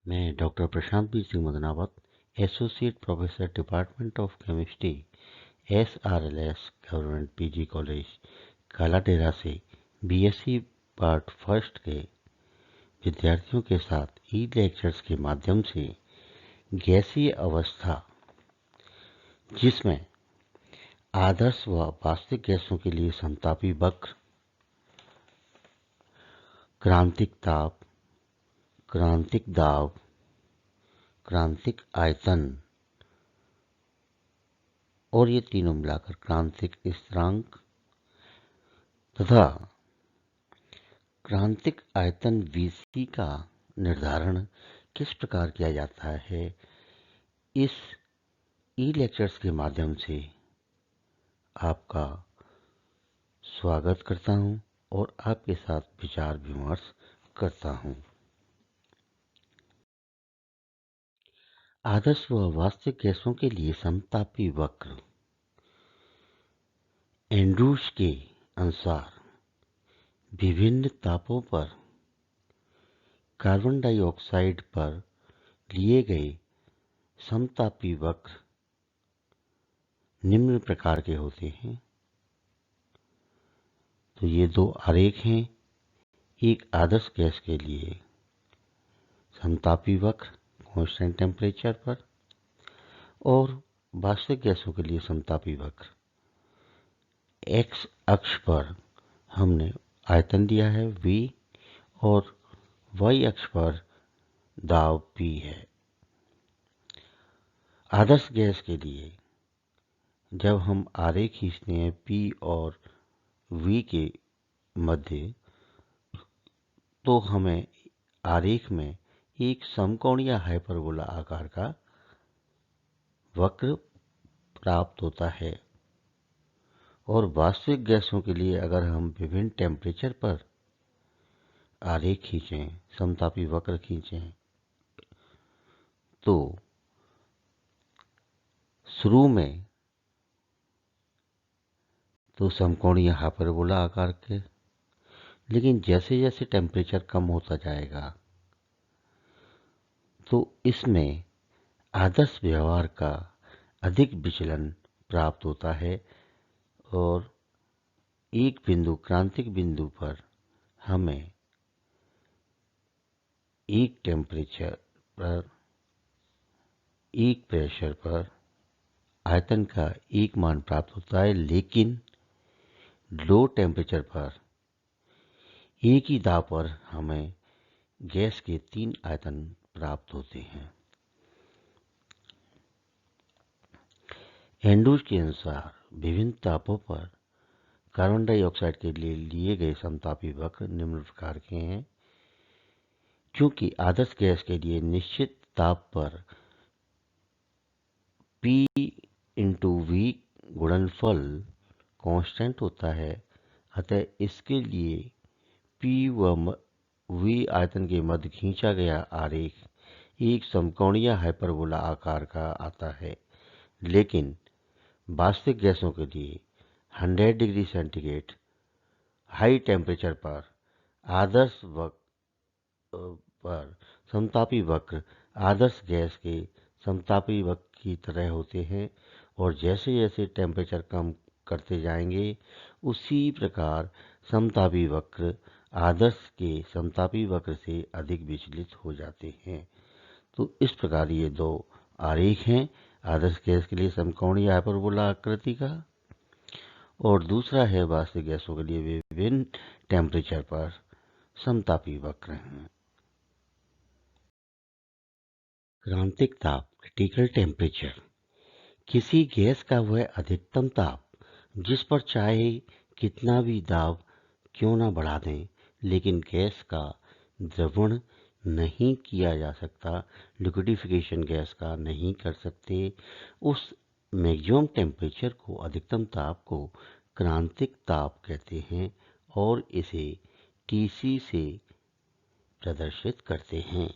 मैं doctor Prashant B Singh Madnawat, associate professor department of chemistry, SRLS government PG college Kaladera से BSc part first के विद्यार्थियों के साथ ई लेक्चर्स के माध्यम से गैसीय अवस्था, जिसमें आदर्श व वास्तविक गैसों के लिए समतापी वक्र, क्रांतिक ताप, क्रांतिक दाब, क्रांतिक आयतन और ये तीनों मिलाकर क्रांतिक स्थिरांक तथा क्रांतिक आयतन Vc का निर्धारण किस प्रकार किया जाता है, इस ई लेक्चर्स के माध्यम से आपका स्वागत करता हूं और आपके साथ विचार विमर्श करता हूं। आदर्श व वास्तविक गैसों के लिए समतापी वक्र। एंड्रूज के अनुसार विभिन्न तापों पर कार्बन डाइऑक्साइड पर लिए गए समतापी वक्र निम्न प्रकार के होते हैं। तो ये दो आरेख हैं, एक आदर्श गैस के लिए समतापी वक्र कांस्टेंट टेम्परेचर पर और वास्तविक गैसों के लिए समतापी वक्र। एक्स अक्ष पर हमने आयतन दिया है V और वाई अक्ष पर दाब P है। आदर्श गैस के लिए जब हम आरेख खींचते हैं P और V के मध्य, तो हमें आरेख में एक समकोणीय हाइपरबोला आकार का वक्र प्राप्त होता है। और वास्तविक गैसों के लिए अगर हम विभिन्न टेम्परेचर पर आरेख खींचें, समतापी वक्र खींचें, तो शुरू में तो समकोणीय हाइपरबोला आकार के, लेकिन जैसे जैसे टेम्परेचर कम होता जाएगा तो इसमें आदर्श व्यवहार का अधिक विचलन प्राप्त होता है और एक बिंदु, क्रांतिक बिंदु पर हमें एक टेम्परेचर पर, एक प्रेशर पर आयतन का एक मान प्राप्त होता है, लेकिन लो टेम्परेचर पर एक ही दाब पर हमें गैस के 3 आयतन प्राप्त होते हैं। एंड्रूज के अनुसार विभिन्न तापों पर कार्बन डाइऑक्साइड के लिए गए समतापी वक्र निम्न प्रकार के हैं। क्योंकि आदर्श गैस के लिए निश्चित ताप पर P/V गुणनफल कांस्टेंट होता है, अतः इसके लिए P व V आयतन के मध्य खींचा गया आरेख एक समकोणीय हाइपरबोला आकार का आता है। लेकिन वास्तविक गैसों के लिए 100 डिग्री सेंटीग्रेड हाई टेम्परेचर पर आदर्श पर समतापी वक्र आदर्श गैस के समतापी वक्र की तरह होते हैं और जैसे जैसे टेम्परेचर कम करते जाएंगे उसी प्रकार समतापी वक्र आदर्श के समतापी वक्र से अधिक विचलित हो जाते हैं। तो इस प्रकार ये दो आरेख हैं, आदर्श गैस के लिए समकोणीय हाइपरबोला आकृति का और दूसरा है वास्तविक गैसों के लिए विभिन्न टेम्परेचर पर समतापी वक्र हैं। क्रांतिक ताप क्रिटिकल टेम्परेचर किसी गैस का वह अधिकतम ताप जिस पर चाहे कितना भी दाब क्यों ना बढ़ा दें, लेकिन गैस का द्रवण नहीं किया जा सकता, लिक्विडिफिकेशन गैस का नहीं कर सकते, उस मैक्सिमम टेम्परेचर को, अधिकतम ताप को क्रांतिक ताप कहते हैं और इसे TC से प्रदर्शित करते हैं।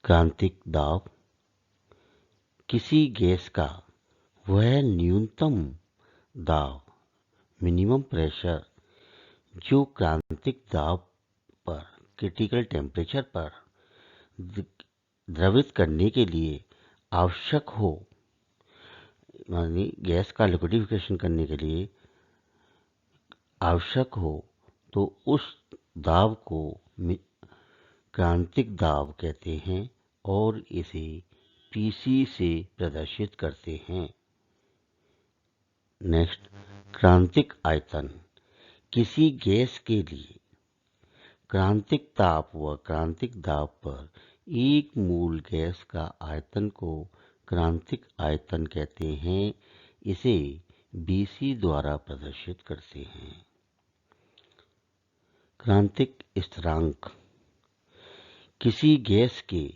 क्रांतिक दाब किसी गैस का वह न्यूनतम दाब, मिनिमम प्रेशर, जो क्रांतिक दाब पर, क्रिटिकल टेम्परेचर पर द्रवित करने के लिए आवश्यक हो, यानी गैस का लिक्विडिफिकेशन करने के लिए आवश्यक हो, तो उस दाब को क्रांतिक दाब कहते हैं और इसे पीसी से प्रदर्शित करते हैं। नेक्स्ट, क्रांतिक आयतन। किसी गैस के लिए क्रांतिक ताप व क्रांतिक दाब पर एक मूल गैस का आयतन को क्रांतिक आयतन कहते हैं। इसे बीसी द्वारा प्रदर्शित करते हैं। क्रांतिक स्थिरांक। किसी गैस के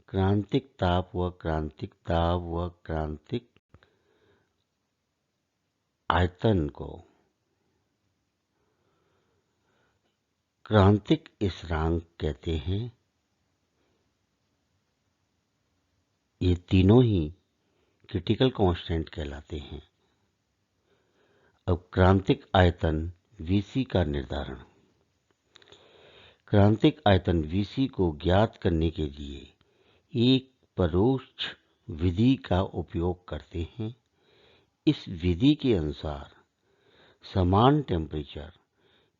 क्रांतिक ताप व क्रांतिक दाब व क्रांतिक आयतन को क्रांतिक स्थिरांक कहते हैं। ये तीनों ही क्रिटिकल कांस्टेंट कहलाते हैं। अब क्रांतिक आयतन Vc का निर्धारण। क्रांतिक आयतन Vc को ज्ञात करने के लिए एक परोक्ष विधि का उपयोग करते हैं। इस विधि के अनुसार समान टेम्परेचर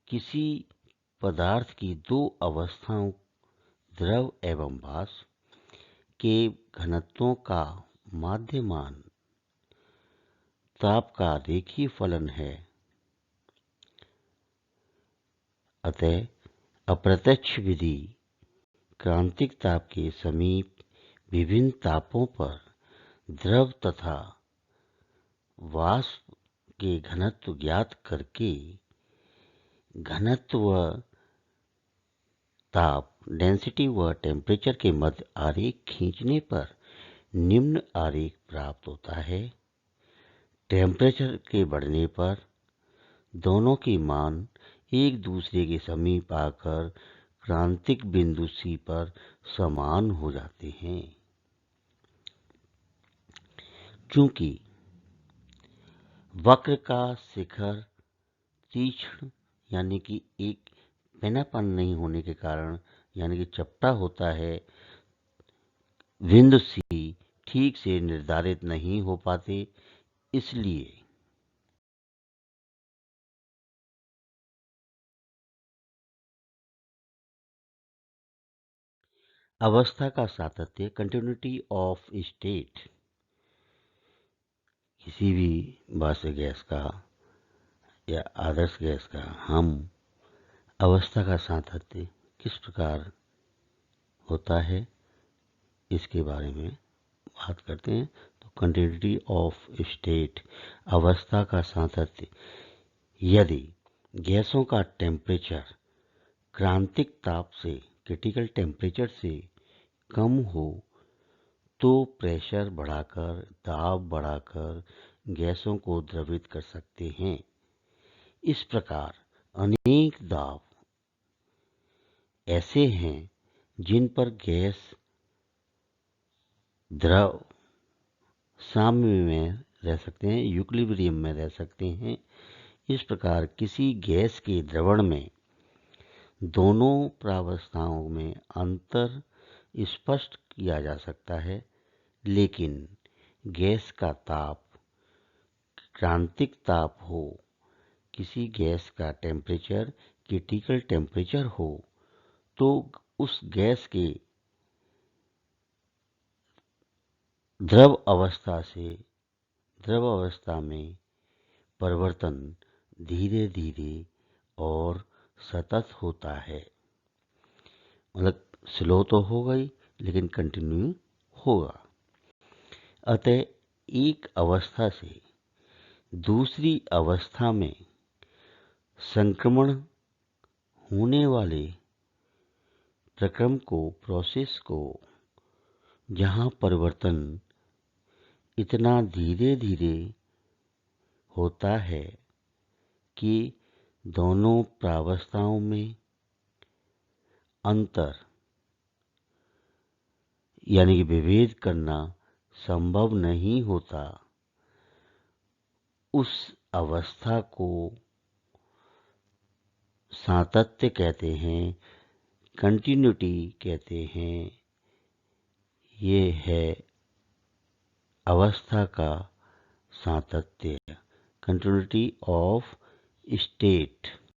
किसी पदार्थ की दो अवस्थाओं, द्रव एवं वाष्प, के घनत्वों का माध्यमान ताप का रेखीय फलन है। अतः अप्रत्यक्ष विधि क्रांतिक ताप के समीप विभिन्न तापों पर द्रव तथा वाष्प के घनत्व ज्ञात करके घनत्व व ताप डेंसिटी व टेम्परेचर के मध्य आरेख खींचने पर निम्न आरेख प्राप्त होता है। टेम्परेचर के बढ़ने पर दोनों के मान एक दूसरे के समीप आकर क्रांतिक बिंदु C पर समान हो जाते हैं। चूंकि वक्र का शिखर तीक्ष्ण यानी कि एक पेनापन नहीं होने के कारण, यानी कि चपटा होता है, बिंदु C ठीक से निर्धारित नहीं हो पाते। इसलिए अवस्था का सातत्य, कंटिन्यूटी ऑफ स्टेट, किसी भी बाष्प गैस का या आदर्श गैस का हम अवस्था का सातत्य किस प्रकार होता है इसके बारे में बात करते हैं। तो कंटिन्यूटी ऑफ स्टेट, अवस्था का सातत्य, यदि गैसों का टेम्परेचर क्रांतिक ताप से, क्रिटिकल टेम्परेचर से कम हो तो प्रेशर बढ़ाकर, दाब बढ़ाकर गैसों को द्रवित कर सकते हैं। इस प्रकार अनेक दाब ऐसे हैं जिन पर गैस द्रव साम्य में रह सकते हैं, यूक्लिब्रियम में रह सकते हैं। इस प्रकार किसी गैस के द्रवण में दोनों प्रावस्थाओं में अंतर स्पष्ट किया जा सकता है, लेकिन गैस का ताप क्रांतिक ताप हो, किसी गैस का टेम्परेचर क्रिटिकल टेम्परेचर हो, तो उस गैस के द्रव अवस्था से द्रव अवस्था में परिवर्तन धीरे धीरे और सतत होता है। मतलब स्लो तो होगा ही, लेकिन कंटिन्यू होगा। अतः एक अवस्था से दूसरी अवस्था में संक्रमण होने वाले प्रक्रम को, प्रोसेस को, जहाँ परिवर्तन इतना धीरे धीरे होता है कि दोनों प्रावस्थाओं में अंतर यानी कि विभेद करना संभव नहीं होता, उस अवस्था को सातत्य कहते हैं, कंटिन्यूटी कहते हैं, ये है अवस्था का सातत्य, कंटिन्यूटी ऑफ स्टेट।